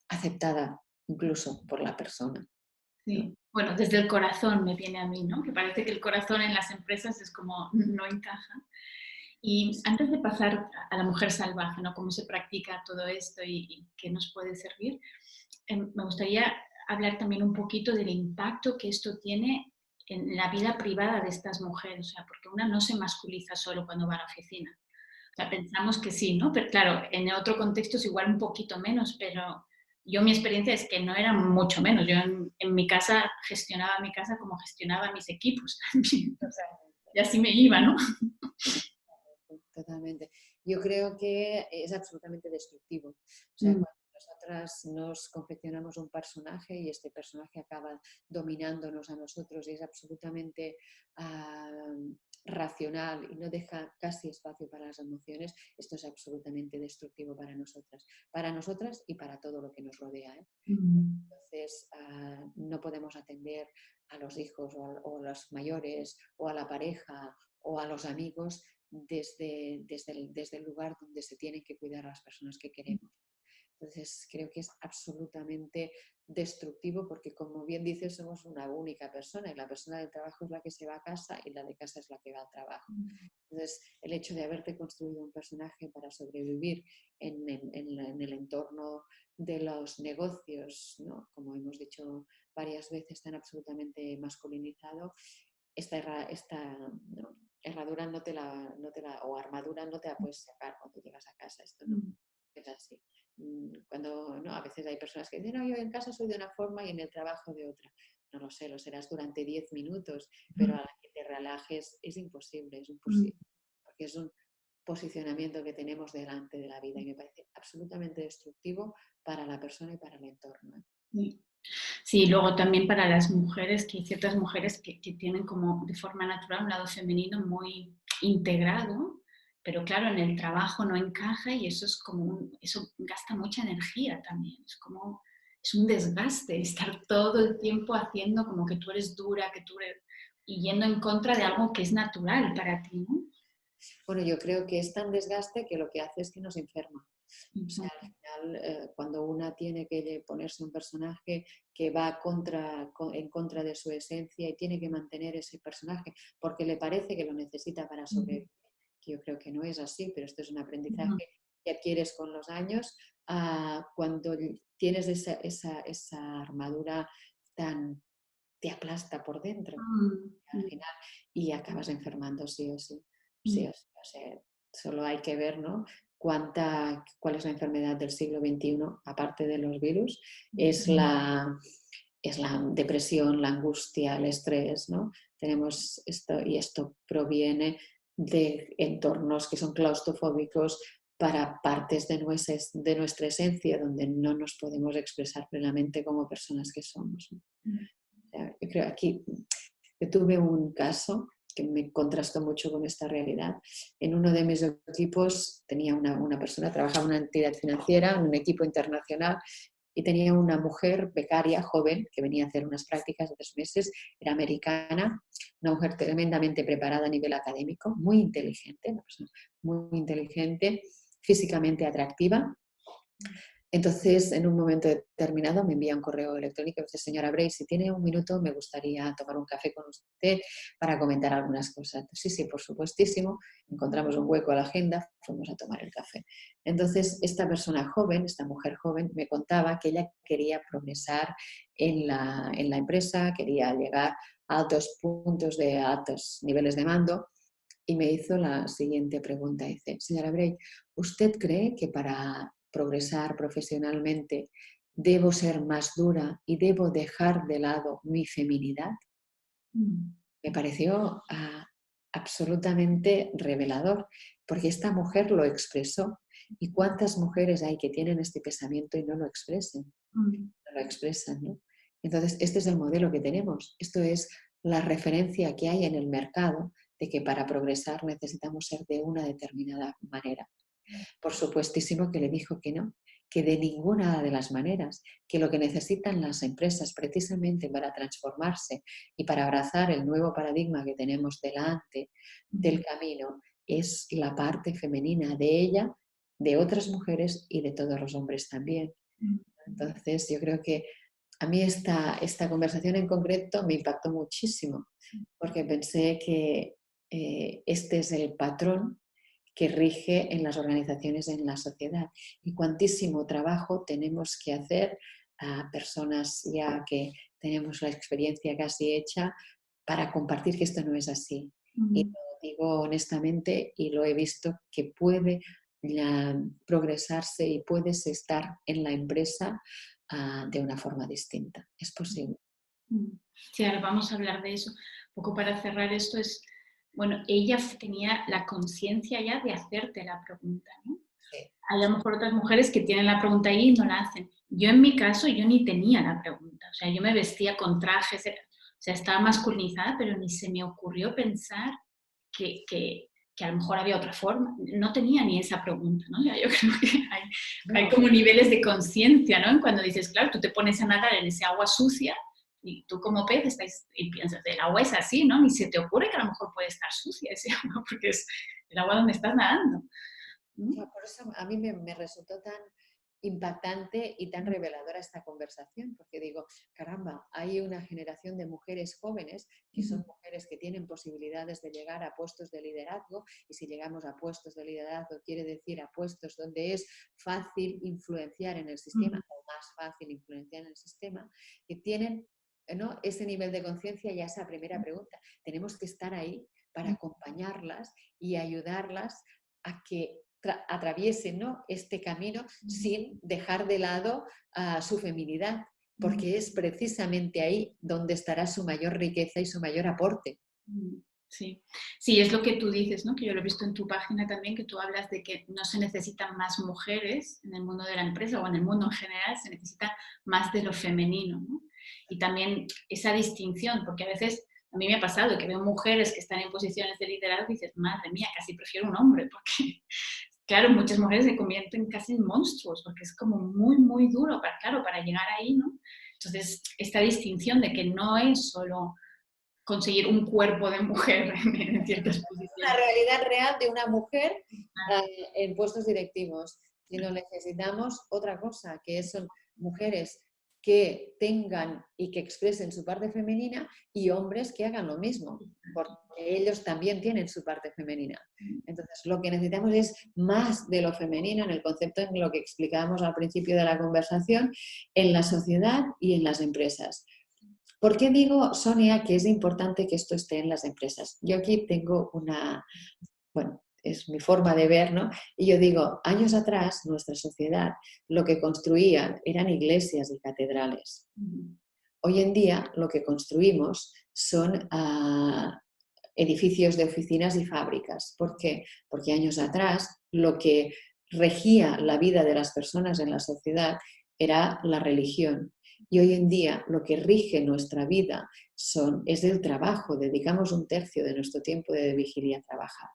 aceptada incluso por la persona, ¿no? Sí. Bueno, desde el corazón me viene a mí, ¿no? Que parece que el corazón en las empresas es como no encaja. Y antes de pasar a la mujer salvaje, ¿no? Cómo se practica todo esto y qué nos puede servir, me gustaría hablar también un poquito del impacto que esto tiene en la vida privada de estas mujeres, o sea, porque una no se masculiza solo cuando va a la oficina. O sea, pensamos que sí, ¿no? Pero claro, en otro contexto es igual un poquito menos, pero yo mi experiencia es que no era mucho menos. Yo en mi casa gestionaba mi casa como gestionaba mis equipos también. O sea, y así me iba, ¿no? Totalmente. yo creo que es absolutamente destructivo. O sea, Mm, cuando nosotras nos confeccionamos un personaje y este personaje acaba dominándonos a nosotros y es absolutamente ah, racional y no deja casi espacio para las emociones, esto es absolutamente destructivo para nosotras y para todo lo que nos rodea, ¿eh? mm, Entonces, no podemos atender a los hijos o a los mayores o a la pareja o a los amigos desde el lugar donde se tienen que cuidar a las personas que queremos. Entonces, creo que es absolutamente destructivo porque, como bien dices, somos una única persona y la persona del trabajo es la que se va a casa y la de casa es la que va al trabajo. mm, Entonces, el hecho de haberte construido un personaje para sobrevivir en el entorno de los negocios, ¿no? Como hemos dicho varias veces, tan absolutamente masculinizado, esta ¿no? Herradura o armadura no te la puedes sacar cuando llegas a casa. Esto no mm, es así. Cuando, ¿no? A veces hay personas que dicen, no, yo en casa soy de una forma y en el trabajo de otra. No lo sé, lo serás durante 10 minutos, pero a la que te relajes es imposible, es mm, imposible. Porque es un posicionamiento que tenemos delante de la vida y me parece absolutamente destructivo para la persona y para el entorno, ¿eh? mm. Sí, luego también para las mujeres, que hay ciertas mujeres que tienen como de forma natural un lado femenino muy integrado, pero claro, en el trabajo no encaja y eso es como eso gasta mucha energía también. Es como, es un desgaste estar todo el tiempo haciendo como que tú eres dura, que tú eres, y yendo en contra de algo que es natural para ti, ¿no? Bueno, yo creo que es tan desgaste que lo que hace es que nos enferma. O sea, Ujú, al final, cuando una tiene que ponerse un personaje que va en contra de su esencia y tiene que mantener ese personaje porque le parece que lo necesita para ujú, sobrevivir, que yo creo que no es así, pero esto es un ujú, aprendizaje que adquieres con los años, cuando tienes esa armadura tan te aplasta por dentro al mm, final y acabas enfermando sí o sí. Sí mm, o sí. O sea, solo hay que ver, ¿no? ¿Cuál es la enfermedad del siglo XXI, aparte de los virus? mm, Es la depresión, la angustia, el estrés, ¿no? Tenemos esto y esto proviene de entornos que son claustrofóbicos para partes de nuestra esencia donde no nos podemos expresar plenamente como personas que somos, ¿no? mm, O sea, yo creo aquí yo tuve un caso que me contrastó mucho con esta realidad. En uno de mis equipos tenía una persona, trabajaba en una entidad financiera, en un equipo internacional, y tenía una mujer becaria, joven, que venía a hacer unas prácticas de 3 meses, era americana, una mujer tremendamente preparada a nivel académico, muy inteligente, una persona muy inteligente, físicamente atractiva. Entonces, en un momento determinado me envía un correo electrónico y dice, señora Bray, si tiene un minuto me gustaría tomar un café con usted para comentar algunas cosas. Sí, sí, por supuestísimo. Encontramos un hueco a la agenda, fuimos a tomar el café. Entonces, esta persona joven, esta mujer joven, me contaba que ella quería progresar en la empresa, quería llegar a altos puntos de altos niveles de mando y me hizo la siguiente pregunta. Dice, señora Bray, ¿usted cree que para progresar profesionalmente debo ser más dura y debo dejar de lado mi feminidad? mm, Me pareció absolutamente revelador, porque esta mujer lo expresó. ¿Y cuántas mujeres hay que tienen este pensamiento y no lo expresen? mm, No lo expresan, ¿no? Entonces, este es el modelo que tenemos. Esto es la referencia que hay en el mercado de que para progresar necesitamos ser de una determinada manera. Por supuestísimo que le dijo que no, que de ninguna de las maneras, que lo que necesitan las empresas precisamente para transformarse y para abrazar el nuevo paradigma que tenemos delante mm, del camino es la parte femenina de ella, de otras mujeres y de todos los hombres también. mm. Entonces, yo creo que a mí esta conversación en concreto me impactó muchísimo, porque pensé que este es el patrón que rige en las organizaciones, en la sociedad. Y cuantísimo trabajo tenemos que hacer a personas ya que tenemos la experiencia casi hecha para compartir que esto no es así. Y Mm, lo digo honestamente y lo he visto que puede progresarse y puedes estar en la empresa de una forma distinta. Es posible. mm. Sí, ahora vamos a hablar de eso. Un poco para cerrar esto es Bueno, ella tenía la conciencia ya de hacerte la pregunta, ¿no? Sí. Hay a lo mejor otras mujeres que tienen la pregunta ahí y no la hacen. Yo en mi caso, yo ni tenía la pregunta. O sea, yo me vestía con trajes, o sea, estaba masculinizada, pero ni se me ocurrió pensar que a lo mejor había otra forma. No tenía ni esa pregunta, ¿no? Ya, yo creo que hay No, como niveles de conciencia, ¿no? Cuando dices, claro, tú te pones a nadar en ese agua sucia y tú como pez y piensas, el agua es así, ¿no? Ni se te ocurre que a lo mejor puede estar sucia ese agua, porque es el agua donde estás nadando, ¿no? por eso a mí me resultó tan impactante y tan reveladora esta conversación, porque digo, caramba, hay una generación de mujeres jóvenes que son mujeres que tienen posibilidades de llegar a puestos de liderazgo, y si llegamos a puestos de liderazgo quiere decir a puestos donde es fácil influenciar en el sistema, o más fácil influenciar en el sistema, que tienen, ¿no?, ese nivel de conciencia. Y esa primera pregunta, tenemos que estar ahí para acompañarlas y ayudarlas a que atraviesen, ¿no?, este camino sin dejar de lado su feminidad, porque es precisamente ahí donde estará su mayor riqueza y su mayor aporte. Sí, sí, es lo que tú dices, ¿no? Que yo lo he visto en tu página también, que tú hablas de que no se necesitan más mujeres en el mundo de la empresa o en el mundo en general, se necesita más de lo femenino, ¿no? Y también esa distinción, porque a veces a mí me ha pasado que veo mujeres que están en posiciones de liderazgo y dices, madre mía, casi prefiero un hombre, porque claro, muchas mujeres se convierten casi en monstruos, porque es como muy, muy duro, claro, para llegar ahí, ¿no? Entonces, esta distinción de que no es solo conseguir un cuerpo de mujer en ciertas La posiciones. realidad real de una mujer en puestos directivos, sino necesitamos otra cosa, que son mujeres que tengan y que expresen su parte femenina, y hombres que hagan lo mismo, porque ellos también tienen su parte femenina. Entonces, lo que necesitamos es más de lo femenino, en el concepto en lo que explicábamos al principio de la conversación, en la sociedad y en las empresas. ¿Por qué digo, Sonia, que es importante que esto esté en las empresas? Yo aquí tengo bueno, es mi forma de ver, ¿no? Y yo digo, años atrás, nuestra sociedad lo que construía eran iglesias y catedrales. Hoy en día lo que construimos son edificios de oficinas y fábricas. ¿Por qué? Porque años atrás lo que regía la vida de las personas en la sociedad era la religión. Y hoy en día lo que rige nuestra vida es el trabajo. Dedicamos un tercio de nuestro tiempo de vigilia a trabajar.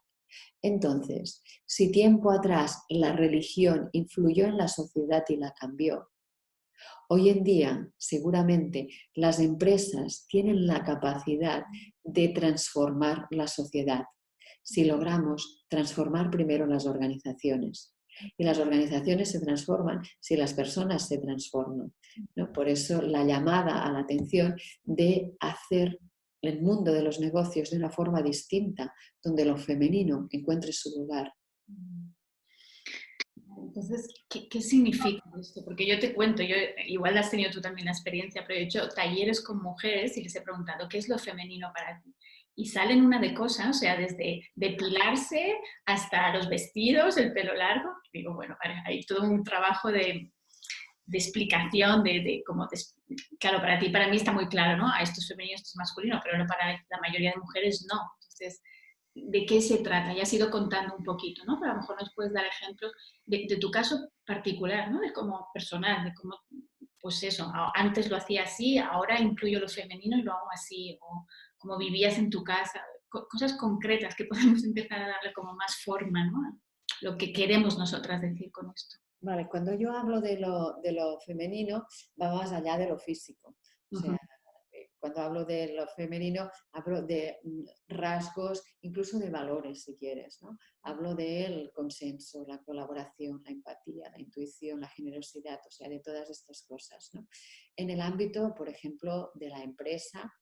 Entonces, si tiempo atrás la religión influyó en la sociedad y la cambió, hoy en día seguramente las empresas tienen la capacidad de transformar la sociedad si logramos transformar primero las organizaciones. Y las organizaciones se transforman si las personas se transforman, ¿no? Por eso la llamada a la atención de hacer el mundo de los negocios de una forma distinta, donde lo femenino encuentre su lugar. Entonces, ¿qué significa esto? Porque yo te cuento, igual has tenido tú también la experiencia, pero he hecho talleres con mujeres y les he preguntado, ¿qué es lo femenino para ti? Y salen una de cosas, o sea, desde depilarse hasta los vestidos, el pelo largo. Digo, bueno, hay todo un trabajo de explicación, claro, para ti, para mí está muy claro, ¿no? Esto es femenino, esto es masculino, pero no para la mayoría de mujeres no. Entonces, ¿de qué se trata? Ya has ido contando un poquito, ¿no? Pero a lo mejor nos puedes dar ejemplos de tu caso particular, ¿no? De cómo personal, de cómo, pues eso, antes lo hacía así, ahora incluyo lo femenino y lo hago así, o cómo vivías en tu casa, cosas concretas que podemos empezar a darle como más forma, ¿no? Lo que queremos nosotras decir con esto. Vale, cuando yo hablo de lo femenino, va más allá de lo físico. O sea, cuando hablo de lo femenino, hablo de rasgos, incluso de valores, si quieres, ¿no? Hablo del consenso, la colaboración, la empatía, la intuición, la generosidad, o sea, de todas estas cosas, ¿no? En el ámbito, por ejemplo, de la empresa,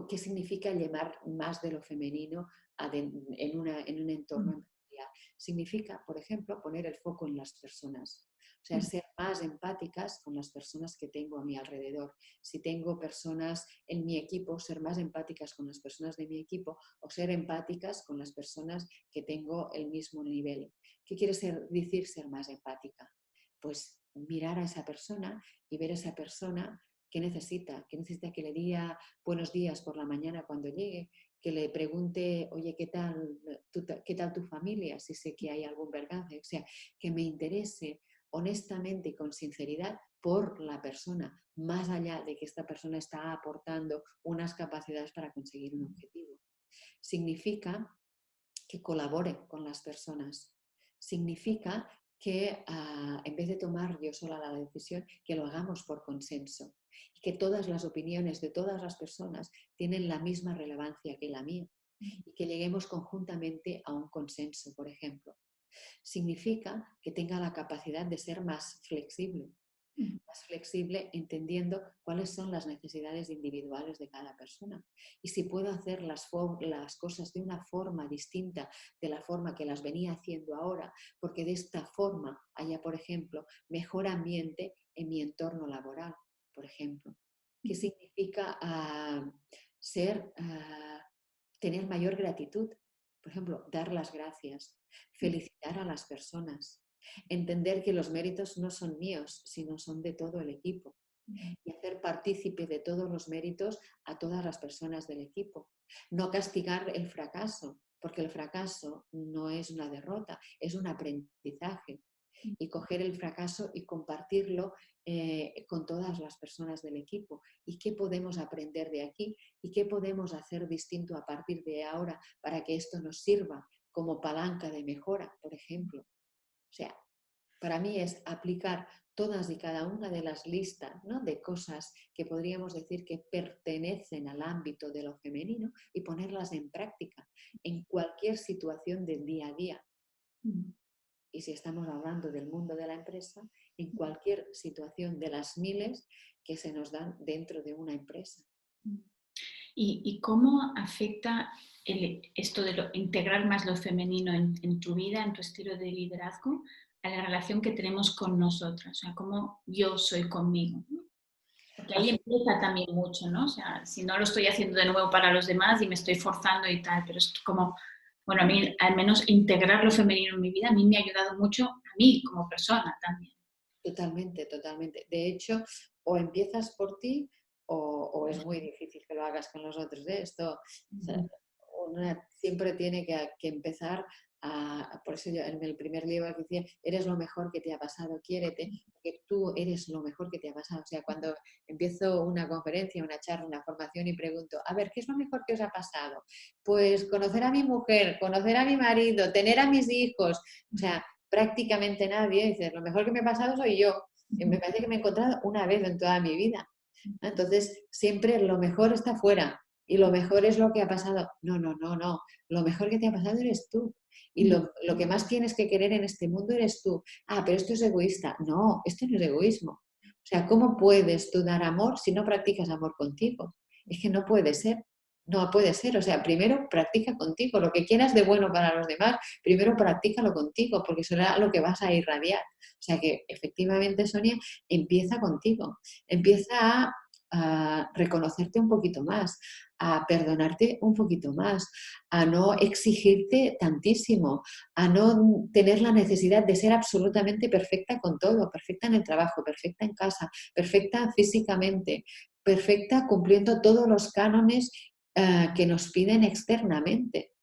¿qué significa llevar más de lo femenino en un entorno empresarial? Significa, por ejemplo, poner el foco en las personas. O sea, ser más empáticas con las personas que tengo a mi alrededor. Si tengo personas en mi equipo, ser más empáticas con las personas de mi equipo, o ser empáticas con las personas que tengo el mismo nivel. ¿Qué quiere decir ser más empática? Pues mirar a esa persona y ver a esa persona qué necesita que le diga buenos días por la mañana cuando llegue, que le pregunte, oye, ¿qué tal tu familia? Si sé que hay algún percance. O sea, que me interese honestamente y con sinceridad por la persona, más allá de que esta persona está aportando unas capacidades para conseguir un objetivo. Significa que colabore con las personas. Significa que en vez de tomar yo sola la decisión, que lo hagamos por consenso y que todas las opiniones de todas las personas tienen la misma relevancia que la mía y que lleguemos conjuntamente a un consenso, por ejemplo. Significa que tenga la capacidad de ser más flexible entendiendo cuáles son las necesidades individuales de cada persona. Y si puedo hacer las cosas de una forma distinta de la forma que las venía haciendo ahora, porque de esta forma haya, por ejemplo, mejor ambiente en mi entorno laboral, por ejemplo. ¿Qué significa tener mayor gratitud? Por ejemplo, dar las gracias, felicitar a las personas, entender que los méritos no son míos, sino son de todo el equipo y hacer partícipe de todos los méritos a todas las personas del equipo. No castigar el fracaso, porque el fracaso no es una derrota, es un aprendizaje. Y coger el fracaso y compartirlo con todas las personas del equipo. ¿Y qué podemos aprender de aquí? ¿Y qué podemos hacer distinto a partir de ahora para que esto nos sirva como palanca de mejora, por ejemplo? O sea, para mí es aplicar todas y cada una de las listas, ¿no?, de cosas que podríamos decir que pertenecen al ámbito de lo femenino y ponerlas en práctica en cualquier situación del día a día. Y si estamos hablando del mundo de la empresa, en cualquier situación de las miles que se nos dan dentro de una empresa. ¿Y cómo afecta esto de integrar más lo femenino en tu vida, en tu estilo de liderazgo, a la relación que tenemos con nosotras? O sea, cómo yo soy conmigo, ¿no? Porque ahí empieza también mucho, ¿no? O sea, si no lo estoy haciendo de nuevo para los demás y me estoy forzando y tal, pero es como, bueno, a mí al menos integrar lo femenino en mi vida a mí me ha ayudado mucho a mí como persona también. Totalmente, totalmente. De hecho, o empiezas por ti o es muy difícil que lo hagas con los otros. Esto, o sea, una siempre tiene que empezar por eso yo en el primer libro que decía, eres lo mejor que te ha pasado, quiérete, porque tú eres lo mejor que te ha pasado. O sea, cuando empiezo una conferencia, una charla, una formación y pregunto, a ver, ¿qué es lo mejor que os ha pasado? Pues conocer a mi mujer, conocer a mi marido, tener a mis hijos, o sea, prácticamente nadie dice, lo mejor que me ha pasado soy yo. Y me parece que me he encontrado una vez en toda mi vida. Entonces, siempre lo mejor está fuera y lo mejor es lo que ha pasado. No, no, no, no. Lo mejor que te ha pasado eres tú. Y lo que más tienes que querer en este mundo eres tú. Ah, pero esto es egoísta. No, esto no es egoísmo. O sea, ¿cómo puedes tú dar amor si no practicas amor contigo? Es que no puede ser. No puede ser. O sea, primero practica contigo. Lo que quieras de bueno para los demás, primero practícalo contigo, porque será lo que vas a irradiar. O sea que efectivamente, Sonia, empieza contigo. Empieza a reconocerte un poquito más, a perdonarte un poquito más, a no exigirte tantísimo, a no tener la necesidad de ser absolutamente perfecta con todo, perfecta en el trabajo, perfecta en casa, perfecta físicamente, perfecta cumpliendo todos los cánones que nos piden externamente.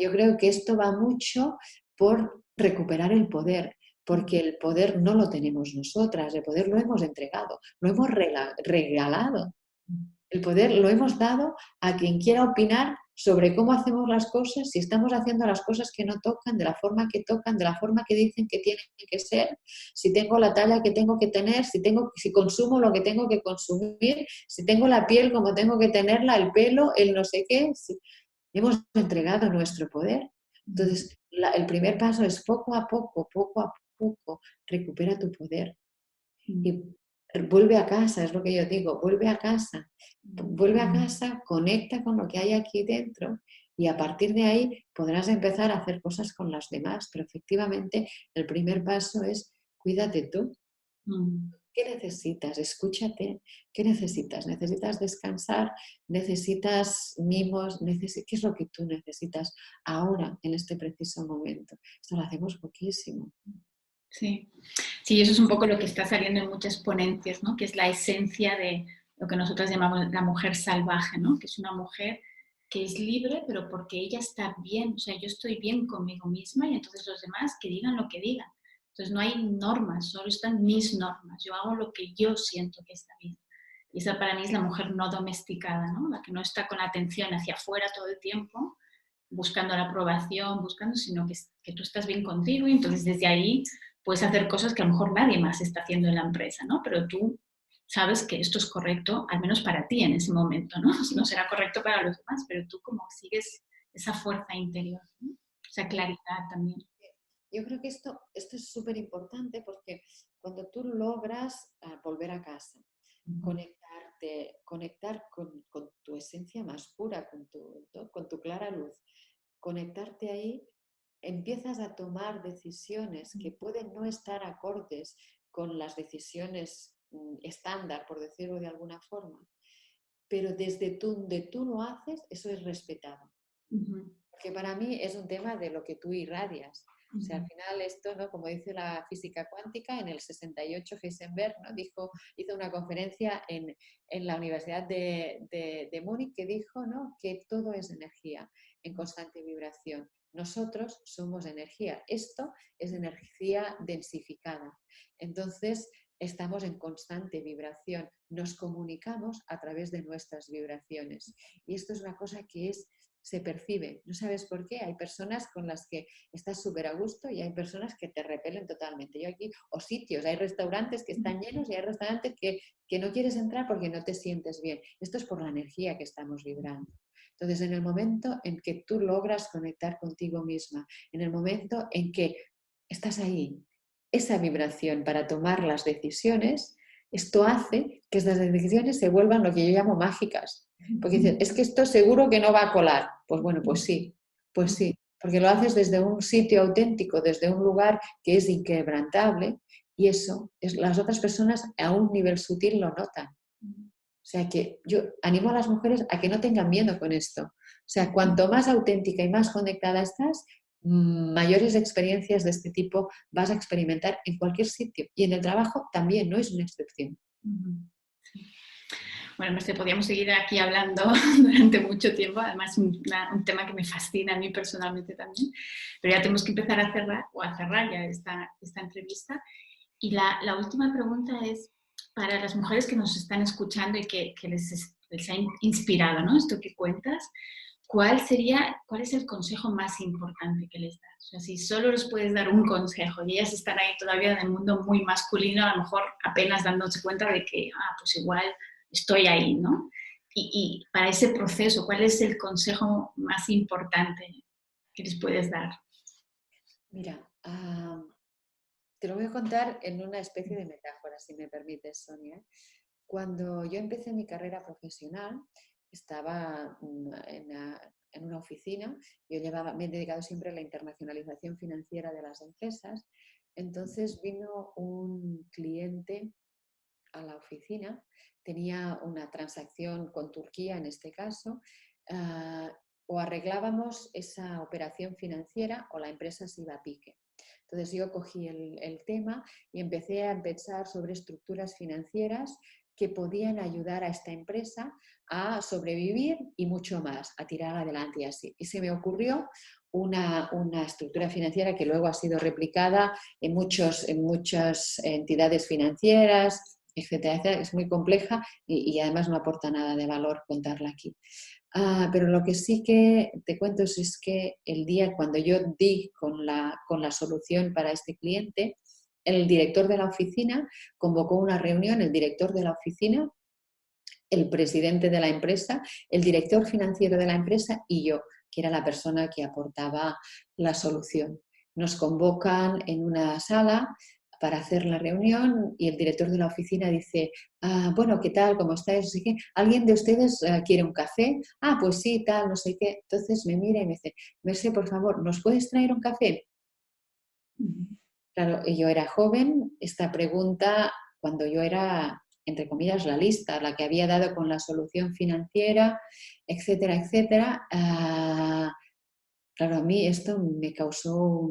Yo creo que esto va mucho por recuperar el poder, porque el poder no lo tenemos nosotras, el poder lo hemos entregado, lo hemos regalado. El poder lo hemos dado a quien quiera opinar sobre cómo hacemos las cosas, si estamos haciendo las cosas que no tocan, de la forma que tocan, de la forma que dicen que tienen que ser, si tengo la talla que tengo que tener, si consumo lo que tengo que consumir, si tengo la piel como tengo que tenerla, el pelo, el no sé qué. Hemos entregado nuestro poder. Entonces, el primer paso es poco a poco, recupera tu poder. Y vuelve a casa, es lo que yo digo, vuelve a casa. Vuelve a casa, conecta con lo que hay aquí dentro y a partir de ahí podrás empezar a hacer cosas con las demás. Pero efectivamente, el primer paso es cuídate tú. ¿Qué necesitas? Escúchate. ¿Qué necesitas? ¿Necesitas descansar? ¿Necesitas mimos? ¿Qué es lo que tú necesitas ahora, en este preciso momento? Esto lo hacemos poquísimo. Sí. Sí, eso es un poco lo que está saliendo en muchas ponencias, ¿no? Que es la esencia de lo que nosotros llamamos la mujer salvaje, ¿no? Que es una mujer que es libre, pero porque ella está bien, o sea, yo estoy bien conmigo misma y entonces los demás que digan lo que digan. Entonces no hay normas, solo están mis normas, yo hago lo que yo siento que está bien. Y esa para mí es la mujer no domesticada, ¿no? La que no está con atención hacia afuera todo el tiempo, buscando la aprobación, buscando, sino que tú estás bien contigo y entonces desde ahí puedes hacer cosas que a lo mejor nadie más está haciendo en la empresa, ¿no? Pero tú sabes que esto es correcto, al menos para ti en ese momento, ¿no? No será correcto para los demás, pero tú como sigues esa fuerza interior, ¿no? Esa claridad también. Yo creo que esto es súper importante porque cuando tú logras volver a casa, conectar con tu esencia más pura, ¿no? Con tu clara luz, conectarte ahí, empiezas a tomar decisiones que pueden no estar acordes con las decisiones estándar, por decirlo de alguna forma, pero desde donde tú lo haces, eso es respetado. Porque para mí es un tema de lo que tú irradias. O sea, al final esto, ¿no? Como dice la física cuántica, en el 68 Heisenberg, ¿no? Hizo una conferencia en la Universidad de Múnich que dijo, ¿no? Que todo es energía en constante vibración. Nosotros somos energía. Esto es energía densificada. Entonces, estamos en constante vibración. Nos comunicamos a través de nuestras vibraciones. Y esto es una cosa que se percibe. No sabes por qué. Hay personas con las que estás súper a gusto y hay personas que te repelen totalmente. Yo aquí, o sitios, hay restaurantes que están llenos y hay restaurantes que no quieres entrar porque no te sientes bien. Esto es por la energía que estamos vibrando. Entonces, en el momento en que tú logras conectar contigo misma, en el momento en que estás ahí, esa vibración para tomar las decisiones, esto hace que estas decisiones se vuelvan lo que yo llamo mágicas. Porque dicen, es que esto seguro que no va a colar. Pues bueno, pues sí, porque lo haces desde un sitio auténtico, desde un lugar que es inquebrantable y eso las otras personas a un nivel sutil lo notan. O sea que yo animo a las mujeres a que no tengan miedo con esto. O sea, cuanto más auténtica y más conectada estás, mayores experiencias de este tipo vas a experimentar en cualquier sitio. Y en el trabajo también, no es una excepción. Sí. Bueno, Merced, podríamos seguir aquí hablando durante mucho tiempo, además un tema que me fascina a mí personalmente también, pero ya tenemos que empezar a cerrar ya esta entrevista. Y la última pregunta es, para las mujeres que nos están escuchando y que les ha inspirado, ¿no? Esto que cuentas, ¿cuál es el consejo más importante que les das? O sea, si solo les puedes dar un consejo y ellas están ahí todavía en el mundo muy masculino, a lo mejor apenas dándose cuenta de que, pues igual estoy ahí, ¿no? Y para ese proceso, ¿cuál es el consejo más importante que les puedes dar? Mira, te lo voy a contar en una especie de metáfora, si me permites, Sonia. Cuando yo empecé mi carrera profesional, estaba en una oficina, me he dedicado siempre a la internacionalización financiera de las empresas, entonces vino un cliente a la oficina, tenía una transacción con Turquía en este caso, o arreglábamos esa operación financiera o la empresa se iba a pique. Entonces yo cogí el tema y empecé a pensar sobre estructuras financieras que podían ayudar a esta empresa a sobrevivir y mucho más, a tirar adelante y así. Y se me ocurrió una estructura financiera que luego ha sido replicada en muchas entidades financieras, etcétera, etcétera. Es muy compleja y además no aporta nada de valor contarla aquí. Pero lo que sí que te cuento es que el día cuando yo di con la solución para este cliente, el director de la oficina convocó una reunión, el director de la oficina, el presidente de la empresa, el director financiero de la empresa y yo, que era la persona que aportaba la solución. Nos convocan en una sala para hacer la reunión y el director de la oficina dice, bueno, ¿qué tal? ¿Cómo estáis? Así que, ¿alguien de ustedes quiere un café? Pues sí, tal, no sé qué. Entonces me mira y me dice, Mercè, por favor, ¿nos puedes traer un café? Claro, yo era joven, esta pregunta, cuando yo era, entre comillas, la lista, la que había dado con la solución financiera, etcétera, etcétera, claro, a mí esto me causó,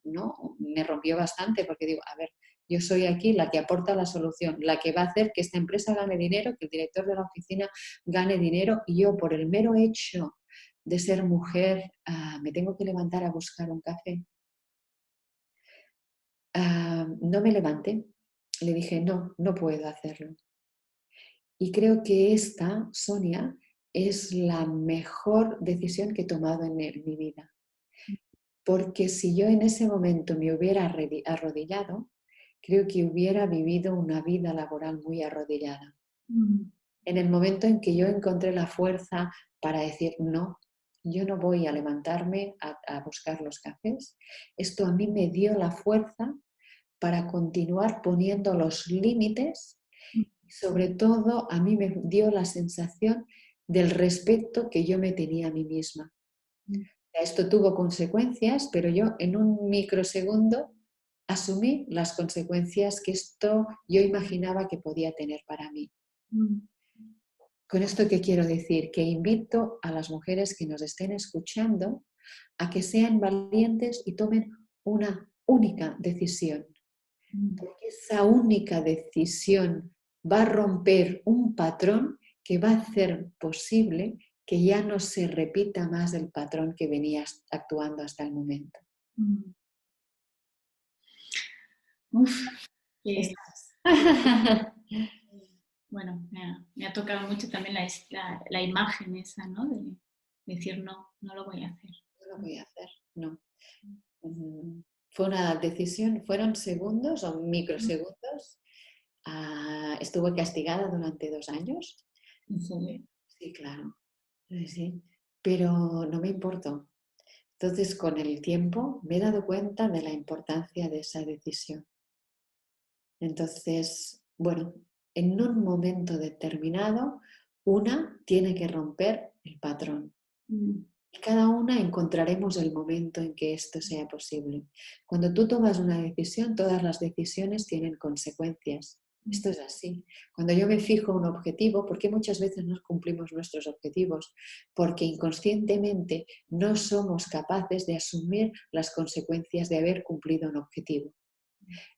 ¿no? Me rompió bastante porque digo, a ver, yo soy aquí la que aporta la solución, la que va a hacer que esta empresa gane dinero, que el director de la oficina gane dinero y yo por el mero hecho de ser mujer, me tengo que levantar a buscar un café. No me levanté, le dije, no, no puedo hacerlo. Y creo que esta, Sonia, es la mejor decisión que he tomado en mi vida. Porque si yo en ese momento me hubiera arrodillado, creo que hubiera vivido una vida laboral muy arrodillada. En el momento en que yo encontré la fuerza para decir no, yo no voy a levantarme a buscar los cafés, esto a mí me dio la fuerza para continuar poniendo los límites. Sobre todo, a mí me dio la sensación del respeto que yo me tenía a mí misma. Esto tuvo consecuencias, pero yo en un microsegundo asumí las consecuencias que esto yo imaginaba que podía tener para mí. Con esto, ¿qué quiero decir? Que invito a las mujeres que nos estén escuchando a que sean valientes y tomen una única decisión. Porque esa única decisión va a romper un patrón que va a hacer posible que ya no se repita más el patrón que venías actuando hasta el momento. Uf, bueno, me ha tocado mucho también la imagen esa, ¿no? De decir no, no lo voy a hacer. No lo voy a hacer, no. Fue una decisión, fueron segundos o microsegundos. Estuve castigada durante 2 años. ¿En serio? Sí, claro. Sí. Pero no me importó. Entonces, con el tiempo me he dado cuenta de la importancia de esa decisión. Entonces, bueno, en un momento determinado, una tiene que romper el patrón. Y cada una encontraremos el momento en que esto sea posible. Cuando tú tomas una decisión, todas las decisiones tienen consecuencias. Esto es así. Cuando yo me fijo un objetivo, ¿por qué muchas veces no cumplimos nuestros objetivos? Porque inconscientemente no somos capaces de asumir las consecuencias de haber cumplido un objetivo.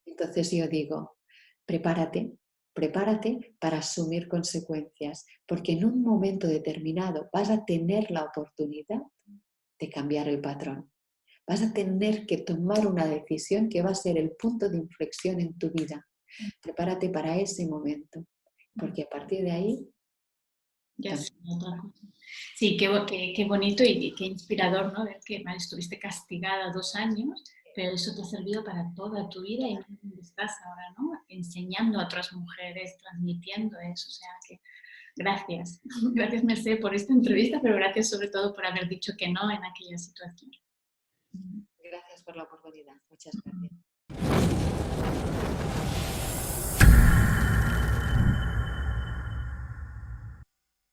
Entonces yo digo, prepárate, prepárate para asumir consecuencias, porque en un momento determinado vas a tener la oportunidad de cambiar el patrón. Vas a tener que tomar una decisión que va a ser el punto de inflexión en tu vida. Prepárate para ese momento, porque a partir de ahí... Ya sé, otra cosa. Sí, qué bonito y qué inspirador, ¿no? Ver que estuviste castigada 2 años, pero eso te ha servido para toda tu vida y mira dónde estás ahora, ¿no? Enseñando a otras mujeres, transmitiendo eso. O sea que gracias. Gracias, Merced, por esta entrevista, pero gracias sobre todo por haber dicho que no en aquella situación. Gracias por la oportunidad. Muchas gracias.